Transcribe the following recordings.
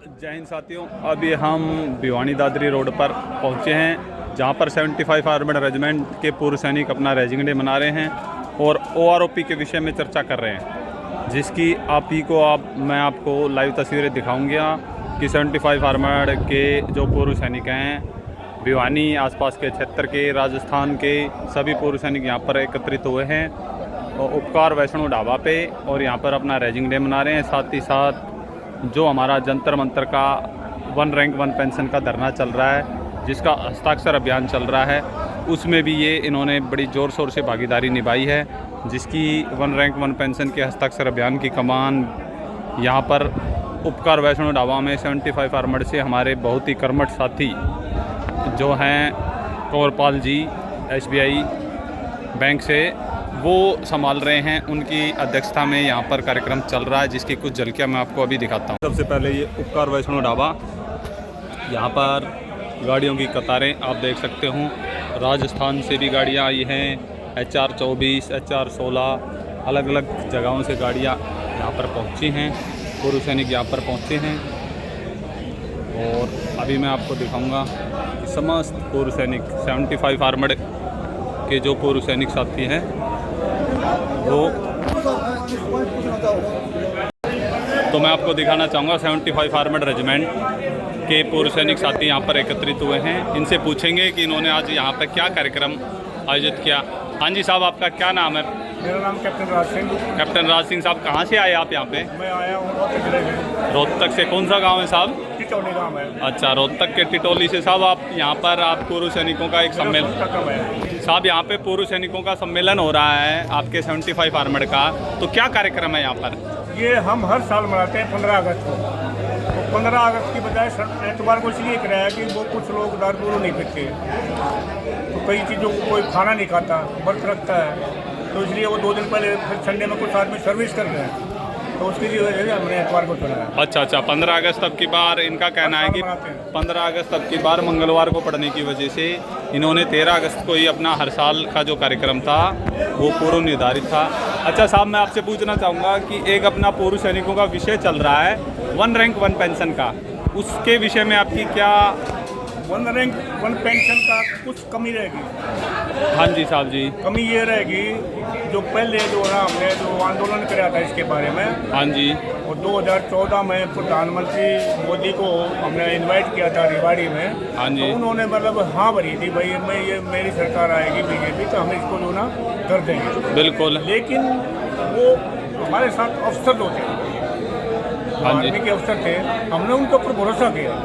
जय हिंद साथियों, अभी हम भिवानी दादरी रोड पर पहुंचे हैं, जहां पर 75 आर्मड रेजिमेंट के पूर्व सैनिक अपना रेजिंग डे मना रहे हैं और OROP के विषय में चर्चा कर रहे हैं, जिसकी मैं आपको लाइव तस्वीरें दिखाऊंगा कि 75 आर्मड के जो पूर्व सैनिक हैं, भिवानी आसपास के क्षेत्र के, राजस्थान के सभी पूर्व सैनिक यहां पर एकत्रित हुए हैं और उपकार वैष्णो ढाबा पे और यहां पर अपना रेजिंग डे मना रहे हैं। साथ ही साथ जो हमारा जंतर मंतर का 1 रैंक 1 पेंशन का धरना चल रहा है, जिसका हस्ताक्षर अभियान चल रहा है, उसमें भी ये इन्होंने बड़ी ज़ोर शोर से भागीदारी निभाई है, जिसकी 1 रैंक 1 पेंशन के हस्ताक्षर अभियान की कमान यहाँ पर उपकार वैष्णो ढाबा में 75 आर्मड से हमारे बहुत ही कर्मठ साथी जो हैं कंवरपाल जी SBI बैंक से, वो संभाल रहे हैं। उनकी अध्यक्षता में यहाँ पर कार्यक्रम चल रहा है, जिसकी कुछ झलकियाँ मैं आपको अभी दिखाता हूँ। सबसे पहले ये उपकार वैष्णो ढाबा, यहाँ पर गाड़ियों की कतारें आप देख सकते हो। राजस्थान से भी गाड़ियाँ आई हैं, HR 24, HR 16, अलग अलग जगहों से गाड़ियाँ यहाँ पर पहुँची हैं। पूर्व सैनिक यहाँ पर पहुँचे हैं और अभी मैं आपको दिखाऊँगा कि समस्त पूर्व सैनिक 75 आर्मड के जो पूर्व सैनिक साथी हैं वो, तो मैं आपको दिखाना चाहूँगा 75 आर्मड रेजिमेंट के पूर्व सैनिक साथी यहाँ पर एकत्रित हुए हैं। इनसे पूछेंगे कि इन्होंने आज यहाँ पर क्या कार्यक्रम आयोजित किया। हाँ जी साहब, आपका क्या नाम है? मेरा नाम कैप्टन राज सिंह। कैप्टन राज सिंह साहब, कहाँ से आए आप यहाँ पे? मैं आया हूँ रोहतक जिले में। रोहतक से कौन सा गांव है साहब? टिटोली गांव है। अच्छा, रोहतक के टिटोली से। साहब आप यहाँ पर आप पूर्व सैनिकों का एक सम्मेलन, साहब यहाँ पे पूर्व सैनिकों का सम्मेलन हो रहा है आपके 75 आर्मड का, तो क्या कार्यक्रम है यहाँ पर? ये हम हर साल मनाते हैं 15 अगस्त को। तो 15 अगस्त की बजाय एतवार को इसलिए कराया कि वो कुछ लोग दारू नहीं पीते, तो कई चीज़ों को कोई खाना नहीं खाता, व्रत रखता है, तो इसलिए वो 2 दिन पहले फिर संडे में कुछ आदमी सर्विस कर रहे हैं, तो उसके लिए हमने एतवार को चुना है। अच्छा, 15 अगस्त अब की बार इनका कहना है कि 15 अगस्त अब की बार मंगलवार को पड़ने की वजह से इन्होंने 13 अगस्त को ही अपना हर साल का जो कार्यक्रम था वो पूर्व निर्धारित था। अच्छा साहब, मैं आपसे पूछना चाहूँगा कि एक अपना पूर्व सैनिकों का विषय चल रहा है 1 रैंक 1 पेंशन का, उसके विषय में आपकी क्या? 1 रैंक 1 पेंशन का कुछ कमी रहेगी। हाँ जी साहब जी। कमी ये रहेगी, जो पहले जो ना हमने जो आंदोलन कराया था इसके बारे में, हाँ जी, और 2014 में प्रधानमंत्री मोदी को हमने इनवाइट किया था रेवाड़ी में। हाँ जी। तो उन्होंने मतलब हाँ भरी थी, भाई ये मेरी सरकार आएगी बीजेपी तो हम इसको जो ना कर देंगे। बिल्कुल। लेकिन वो हमारे साथ अफसर होते हैं, आर्मी के अफसर थे, हमने उनके ऊपर भरोसा किया,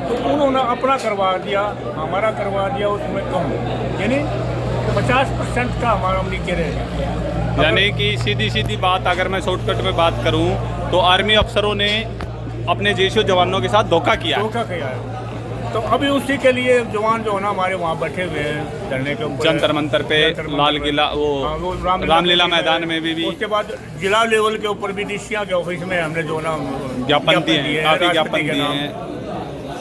तो उन्होंने अपना करवा दिया, हमारा करवा दिया उसमें कम, यानी 50% का हमारा नीचे रहेगा। यानी कि सीधी बात अगर मैं शॉर्टकट में बात करूं तो आर्मी अफसरों ने अपने जेशो जवानों के साथ धोखा किया है। तो अभी उसी के लिए जवान जो है ना हमारे वहाँ बैठे हुए हैं धरने के ऊपर, जंतर मंतर पे, लाल किला, वो रामलीला मैदान में भी। उसके बाद जिला लेवल के ऊपर भी DCA के ऑफिस में हमने जो ना ज्ञापन दिए, काफी ज्ञापन दिए हैं।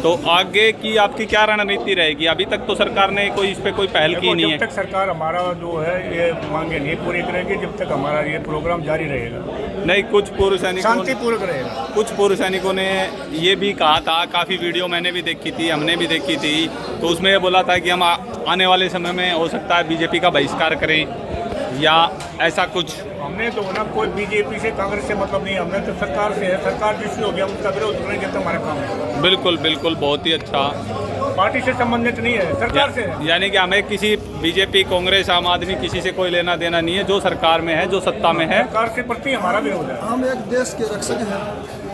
तो आगे की आपकी क्या रणनीति रहेगी? अभी तक तो सरकार ने कोई इस पे कोई पहल की नहीं है। जब तक सरकार हमारा जो है ये मांगे नहीं पूरी करेगी, जब तक हमारा ये प्रोग्राम जारी रहेगा। नहीं, कुछ पूर्व सैनिकों, शांतिपूर्वक रहेगा। कुछ पूर्व सैनिकों ने ये भी कहा था, काफ़ी वीडियो मैंने भी देखी थी, हमने भी देखी थी, तो उसमें ये बोला था कि हम आने वाले समय में हो सकता है BJP का बहिष्कार करें या ऐसा कुछ। हमने तो ना कोई BJP से कांग्रेस से मतलब नहीं, हमने तो सरकार से है, सरकार जिससे हो गया उसका विरोध करेंगे तो हमारा काम है। बिल्कुल बिल्कुल, बहुत ही अच्छा। पार्टी से संबंधित नहीं है, सरकार से है। यानी कि हमें किसी BJP, कांग्रेस, आम आदमी किसी से कोई लेना देना नहीं है, जो सरकार में है, जो सत्ता में है, सरकार के प्रति हमारा विरोध है। हम एक देश के रक्षक हैं,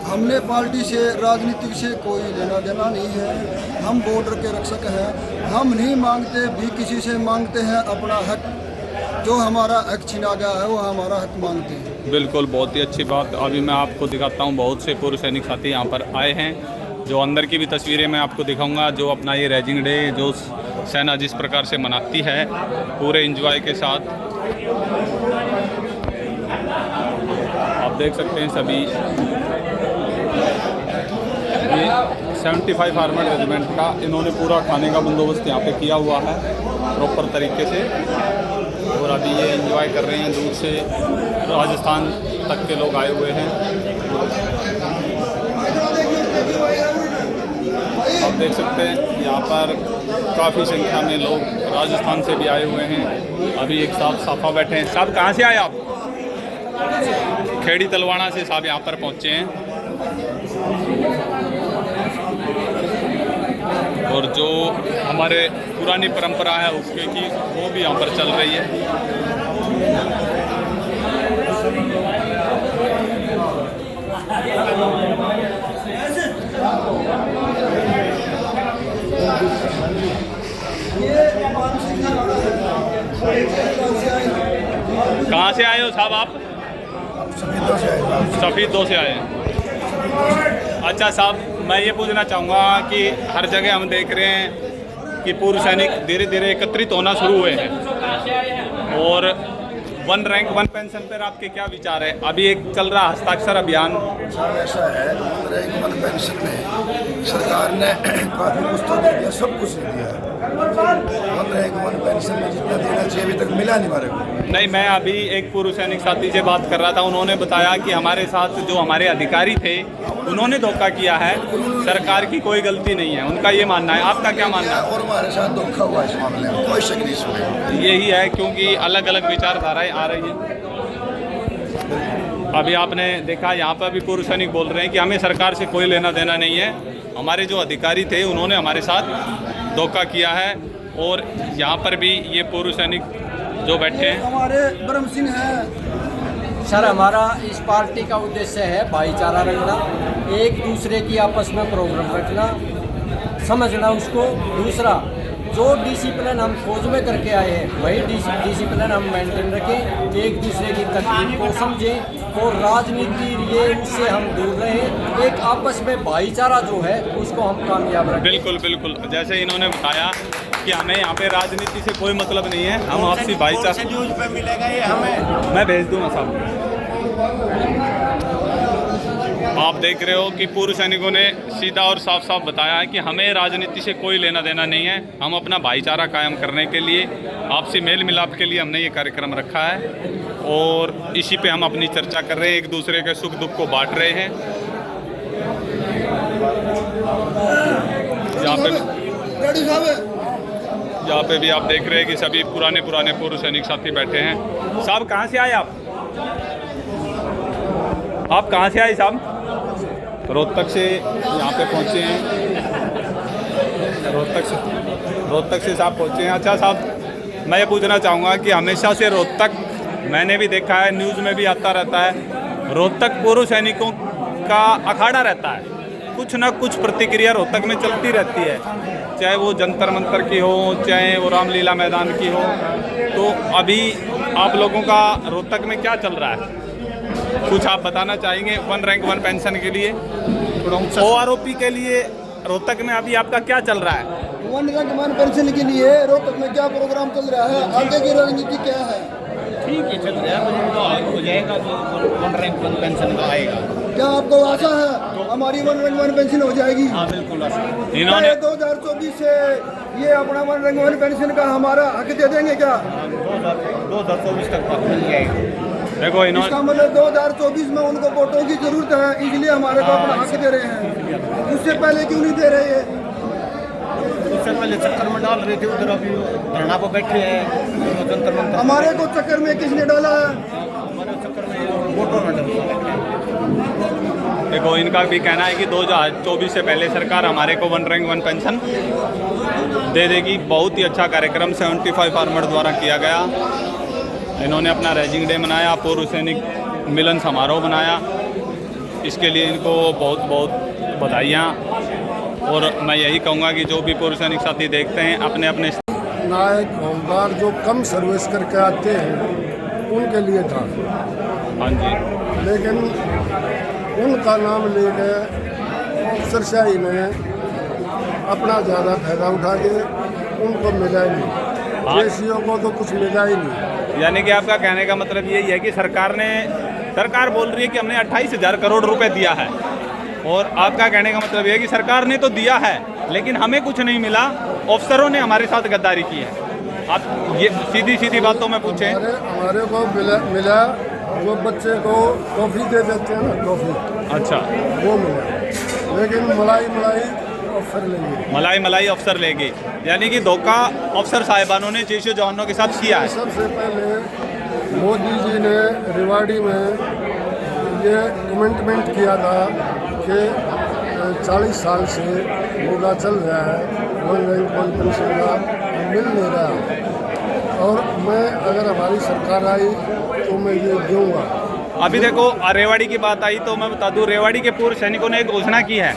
हमने पार्टी से, राजनीतिक से कोई लेना देना नहीं है, हम बॉर्डर के रक्षक हैं। हम नहीं मांगते भी किसी से, मांगते हैं अपना हक, जो हमारा हक छीना गया है वो हमारा हक मांगते हैं। बिल्कुल, बहुत ही अच्छी बात। अभी मैं आपको दिखाता हूँ, बहुत से पूर्व सैनिक साथी यहाँ पर आए हैं, जो अंदर की भी तस्वीरें मैं आपको दिखाऊंगा, जो अपना ये रेजिंग डे जो सेना जिस प्रकार से मनाती है पूरे एंजॉय के साथ। आप देख सकते हैं सभी, ये 75 आर्मड रेजिमेंट का इन्होंने पूरा खाने का बंदोबस्त यहाँ पे किया हुआ है प्रॉपर तरीके से, और अभी ये एंजॉय कर रहे हैं। दूर से राजस्थान तक के लोग आए हुए हैं। देख सकते हैं यहाँ पर काफ़ी संख्या में लोग राजस्थान से भी आए हुए हैं। अभी एक साहब साफा बैठे हैं। साहब कहाँ से आए आप? खेड़ी तलवाड़ा से साहब यहाँ पर पहुँचे हैं। और जो हमारे पुरानी परंपरा है उसके की वो भी यहाँ पर चल रही है। कहाँ से आए हो साहब आप? सफ़ीदों से आए हैं। अच्छा साहब, मैं ये पूछना चाहूँगा कि हर जगह हम देख रहे हैं कि पूर्व सैनिक धीरे धीरे एकत्रित होना शुरू हुए हैं और वन रैंक वन पेंशन पर आपके क्या विचार है? अभी एक चल रहा हस्ताक्षर अभियान। सर ऐसा है, वन रैंक वन पेंशन में सरकार ने काफ़ी कुछ तो दे दिया, सब कुछ दे दिया है। वन रैंक वन पेंशन में जितना देना चाहिए अभी तक मिला नहीं हमारे को। नहीं, मैं अभी एक पूर्व सैनिक साथी से बात कर रहा था। उन्होंने बताया कि हमारे साथ जो हमारे अधिकारी थे उन्होंने धोखा किया है, सरकार की कोई गलती नहीं है, उनका ये मानना है। आपका क्या मानना है? और हमारे साथ धोखा हुआ इस मामले में, कोई शक नहीं इसमें। यही है, क्योंकि अलग अलग विचारधाराएं आ रही हैं। अभी आपने देखा यहाँ पर भी पूर्व सैनिक बोल रहे हैं कि हमें सरकार से कोई लेना देना नहीं है, हमारे जो अधिकारी थे उन्होंने हमारे साथ धोखा किया है। और यहाँ पर भी ये पूर्व सैनिक जो बैठे हैं, हमारे ब्रह्म सिंह हैं। सर, हमारा इस पार्टी का उद्देश्य है भाईचारा रखना, एक दूसरे की आपस में प्रोग्राम रखना, समझना उसको। दूसरा, जो डिसिप्लिन हम फौज में करके आए हैं वही डिसिप्लिन हम मेंटेन रखें, एक दूसरे की तकलीफ को समझें और राजनीति ये उससे हम दूर रहें। एक आपस में भाईचारा जो है उसको हम कामयाब रखें। बिल्कुल बिल्कुल, जैसे इन्होंने बताया कि हमें यहाँ पे राजनीति से कोई मतलब नहीं है, हम आपसी भाईचारा। न्यूज़ पे मिलेगा ये हमें? मैं भेज दूँगा साहब। आप देख रहे हो कि पूर्व सैनिकों ने सीधा और साफ साफ बताया है कि हमें राजनीति से कोई लेना देना नहीं है, हम अपना भाईचारा कायम करने के लिए, आपसी मेल मिलाप के लिए हमने ये कार्यक्रम रखा है और इसी पे हम अपनी चर्चा कर रहे हैं, एक दूसरे के सुख दुख को बांट रहे हैं। यहाँ पे भी आप देख रहे हैं कि सभी पुराने पूर्व सैनिक साथी बैठे हैं। साहब कहाँ से आए आप? आप कहाँ से आए साहब? रोहतक से यहाँ पे पहुँचे हैं। रोहतक से साहब पहुँचे हैं। अच्छा साहब, मैं ये पूछना चाहूँगा कि हमेशा से रोहतक, मैंने भी देखा है, न्यूज़ में भी आता रहता है, रोहतक पूर्व सैनिकों का अखाड़ा रहता है, कुछ ना कुछ प्रतिक्रिया रोहतक में चलती रहती है, चाहे वो जंतर मंतर की हो, चाहे वो रामलीला मैदान की हो। तो अभी आप लोगों का रोहतक में क्या चल रहा है, कुछ आप बताना चाहेंगे? वन रैंक वन पेंशन के लिए, OROP के लिए रोहतक में अभी आपका क्या चल रहा है? वन रैंक वन पेंशन के लिए रोहतक में क्या प्रोग्राम चल रहा है, आगे की रणनीति क्या है? ठीक है, चल रहा है, हो जाएगा तो वन रैंक वन पेंशन का आएगा। क्या आपको आशा है हमारी वन रैंक वन पेंशन हो जाएगी? हाँ बिल्कुल। इन्होंने 2024 से ये अपना वन रैंक वन पेंशन का हमारा हक दे देंगे क्या? 2024 तक मिल जाएगा। देखो इन्होंने, इसका मतलब 2024 में उनको वोटों की जरूरत है, इसलिए हमारे को अपना हक दे रहे हैं। उससे पहले क्यों नहीं दे रहे? उससे पहले चक्कर में डाल रहे थे, उधर अभी धरना पर बैठे हैं जंतर मंतर। हमारे को चक्कर में किसने डाला है? हमारे चक्कर में वोटों में डाला। देखो इनका भी कहना है कि 2024 से पहले सरकार हमारे को वन रैंक वन पेंशन दे देगी। बहुत ही अच्छा कार्यक्रम 75 आर्मर द्वारा किया गया। इन्होंने अपना रेजिंग डे मनाया, पूर्व सैनिक मिलन समारोह बनाया, इसके लिए इनको बहुत बहुत बधाइयाँ। और मैं यही कहूँगा कि जो भी पूर्व सैनिक साथी देखते हैं अपने अपने नायक हवलदार जो कम सर्विस करके आते हैं उनके लिए था, हाँ जी, लेकिन उनका नाम लेके अफसरशाही ने अपना ज़्यादा फायदा उठा के उनको मिला ही नहीं, देशियों को तो कुछ मिला ही नहीं। यानी कि आपका कहने का मतलब यही है कि सरकार बोल रही है कि हमने 28,000 करोड़ रुपए दिया है, और आपका कहने का मतलब ये है कि सरकार ने तो दिया है लेकिन हमें कुछ नहीं मिला, अफसरों ने हमारे साथ गद्दारी की है। आप ये सीधी सीधी बातों में पूछें। हमारे को मिला वो बच्चे को टॉफ़ी दे देते हैं ना, टॉफ़ी, अच्छा, वो मिला, लेकिन मलाई अफसर लेंगे। मलाई अफसर लेंगे, यानी कि धोखा अफसर साहिबानों ने जैश जवानों के साथ किया है। सबसे पहले मोदी जी ने रेवाड़ी में ये कमिटमेंट किया था कि 40 साल से मुद्दा चल रहा है, वन रैंक वन पेंशन का मिल नहीं रहा, और मैं अगर हमारी सरकार आई तो मैं ये दूंगा। अभी देखो रेवाड़ी की बात आई तो मैं बता दूं, रेवाड़ी के पूर्व सैनिकों ने एक घोषणा की है,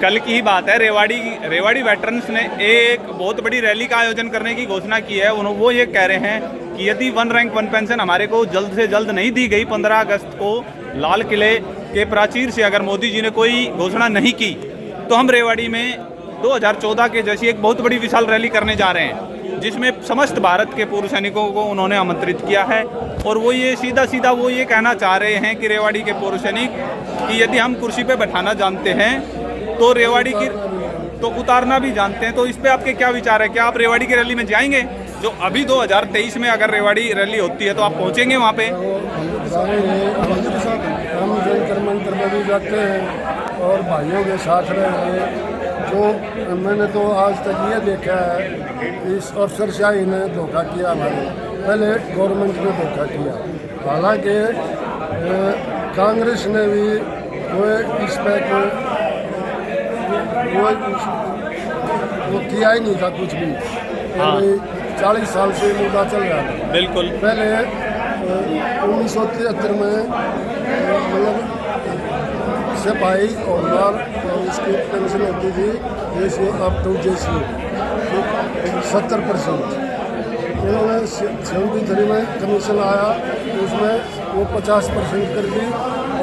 कल की ही बात है। रेवाड़ी वेटरन्स ने एक बहुत बड़ी रैली का आयोजन करने की घोषणा की है। वो ये कह रहे हैं कि यदि वन रैंक वन पेंशन हमारे को जल्द से जल्द नहीं दी गई, 15 अगस्त को लाल किले के प्राचीर से अगर मोदी जी ने कोई घोषणा नहीं की, तो हम रेवाड़ी में 2014 के जैसी एक बहुत बड़ी विशाल रैली करने जा रहे हैं, जिसमें समस्त भारत के पूर्व सैनिकों को उन्होंने आमंत्रित किया है। और वो ये सीधा वो ये कहना चाह रहे हैं कि रेवाड़ी के पूर्व सैनिक कि यदि हम कुर्सी पे बैठाना जानते हैं तो रेवाड़ी की तो उतारना भी जानते हैं। तो इस पे आपके क्या विचार है? क्या आप रेवाड़ी की रैली में जाएंगे? जो अभी 2023 में अगर रेवाड़ी रैली होती है तो आप पहुंचेंगे वहाँ पे? हम जंतर मंतर में भी जाते हैं और भाइयों के साथ रहेंगे। जो मैंने तो आज तक ये देखा है, इस अफसरशाही ने धोखा किया हमारे, पहले गवर्नमेंट ने धोखा किया। हालांकि कांग्रेस ने भी कोई इस पर वो किया ही नहीं था कुछ भी। हाँ। 40 साल से मुद्दा चल रहा था। बिल्कुल। पहले 1973 में मतलब सिपाही और लाल और उसकी पेंशन होती थी जैसे अब तो जैसी 70%। उन्होंने 73 में कमीशन आया तो उसमें वो 50% कर दी,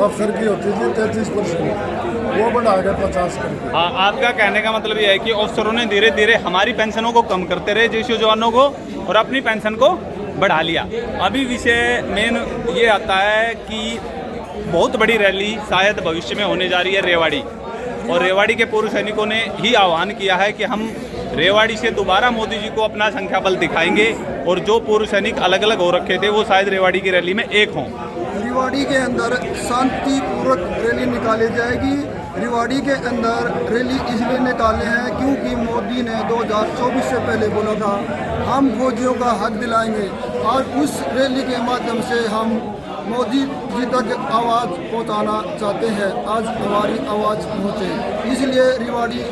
अफसर की होती थी 33%, वो बढ़ा गया 50 करके। हाँ, आपका कहने का मतलब ये है कि अफसरों ने धीरे धीरे हमारी पेंशनों को कम करते रहे जैसे जवानों को, और अपनी पेंशन को बढ़ा लिया। अभी विषय मेन ये आता है कि बहुत बड़ी रैली शायद भविष्य में होने जा रही है रेवाड़ी, और रेवाड़ी के पूर्व सैनिकों ने ही आह्वान किया है कि हम रेवाड़ी से दोबारा मोदी जी को अपना संख्या बल दिखाएंगे, और जो पूर्व सैनिक अलग अलग हो रखे थे वो शायद रेवाड़ी की रैली में एक हों। रेवाड़ी के अंदर शांतिपूर्वक रैली निकाली जाएगी। रेवाड़ी के अंदर रैली इसलिए निकाले हैं क्योंकि मोदी ने 2024 से पहले बोला था हम फौजियों का हक दिलाएंगे। आज उस रैली के माध्यम से हम मोदी जी तक आवाज़ पहुंचाना चाहते हैं। आज हमारी आवाज़ पहुंचे, इसलिए रेवाड़ी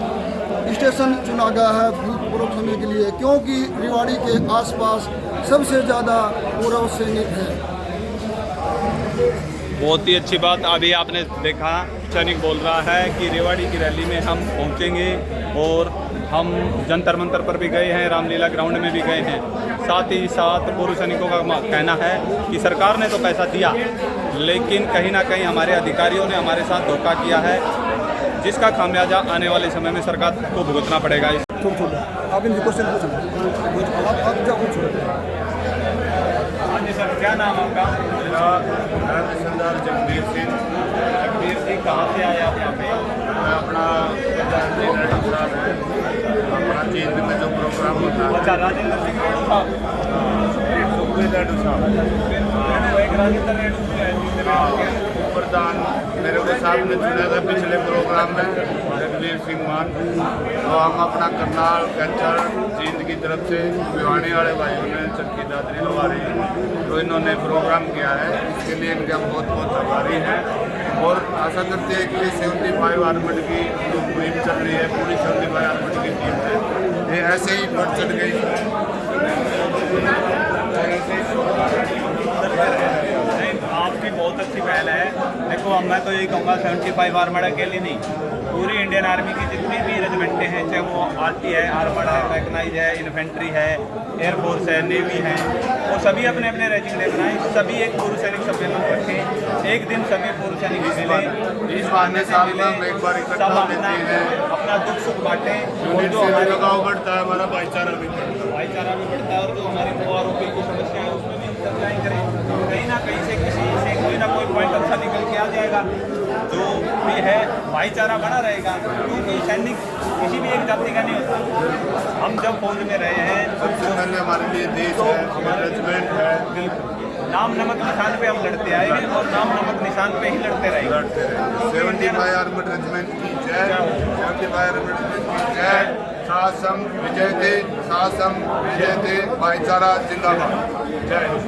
स्टेशन चुना गया है पूर्व सैनिक के लिए, क्योंकि रेवाड़ी के आसपास सबसे ज़्यादा पूर्व सैनिक हैं। बहुत ही अच्छी बात। अभी आपने देखा सैनिक बोल रहा है कि रेवाड़ी की रैली में हम पहुंचेंगे, और हम जंतर मंतर पर भी गए हैं, रामलीला ग्राउंड में भी गए हैं। साथ ही साथ पूर्व सैनिकों का कहना है कि सरकार ने तो पैसा दिया, लेकिन कहीं ना कहीं हमारे अधिकारियों ने हमारे साथ धोखा किया है, जिसका खामियाजा आने वाले समय में सरकार को भुगतना पड़ेगा। आप इन क्वेश्चन आप क्या पूछ रहे हैं? हाँ जी सर, क्या नाम आपका? सरदार जगबीर सिंह। जगबीर सिंह, कहाँ से आए आप यहाँ पे? मैं अपना चीज में जो प्रोग्राम होता है। अच्छा, राजेंद्र सिंह रेणु साहब। सुखबीर रेणु साहब एक राजेंद्र रेणु सिंह प्रधान मेरे को साहब ने चुना था पिछले प्रोग्राम में, जगबीर सिंह मान। तो हम अपना करनाल कैंसर जींद की तरफ से भिवानी वाले भाइयों ने चक्की दादरी लगा रही, तो इन्होंने प्रोग्राम किया है, इसके लिए इनके हम बहुत बहुत आभारी हैं। और आशा करते हैं कि 75 आर्मड की जो टीम चल रही है, पूरी 75 आर्मड की टीम है, ये ऐसे ही बढ़ चढ़ गई। आपकी बहुत अच्छी पहल है। देखो, मैं तो यही कहूँगा 75 आर्मड अकेले नहीं, पूरी इंडियन आर्मी की जितनी भी रेजिमेंटें हैं, चाहे वो आरटी है, आर्मड है, मैकेनाइज है, इन्फेंट्री है, एयरफोर्स है, नेवी है, वो सभी अपने अपने रेजिमेंट बनाएं, सभी एक पूर्व सैनिक सम्मेलन रखें, एक दिन सभी पूर्व सैनिक मिले, इस बहाने साल में हम एक बार इकट्ठा होते हैं, अपना दुख सुख बांटें, और जो हमारा लगाव बढ़ता है, हमारा भाईचारा भी बढ़ता है, और जो हमारी आरोपी की समस्या है उसमें भी चर्चाएँ करें। कहीं ना कहीं से किसी से कोई ना कोई पॉइंट अच्छा निकल के आ जाएगा, जो भी है भाईचारा बना रहेगा, क्योंकि सैनिक किसी भी एक जाति का नहीं होता। हम जब फौज में रहे हैं सबसे पहले हमारे लिए देश है, हमारा रेजिमेंट है। बिल्कुल, नाम नमक निशान पे हम लड़ते आए हैं और नाम नमक निशान पे ही लड़ते रहेंगे। 75 आर्मड रेजिमेंट की जय। शांति एनवायरमेंट की जय। सासम विजयते, सासम विजयते, भाईचारा जिंदाबाद। जय।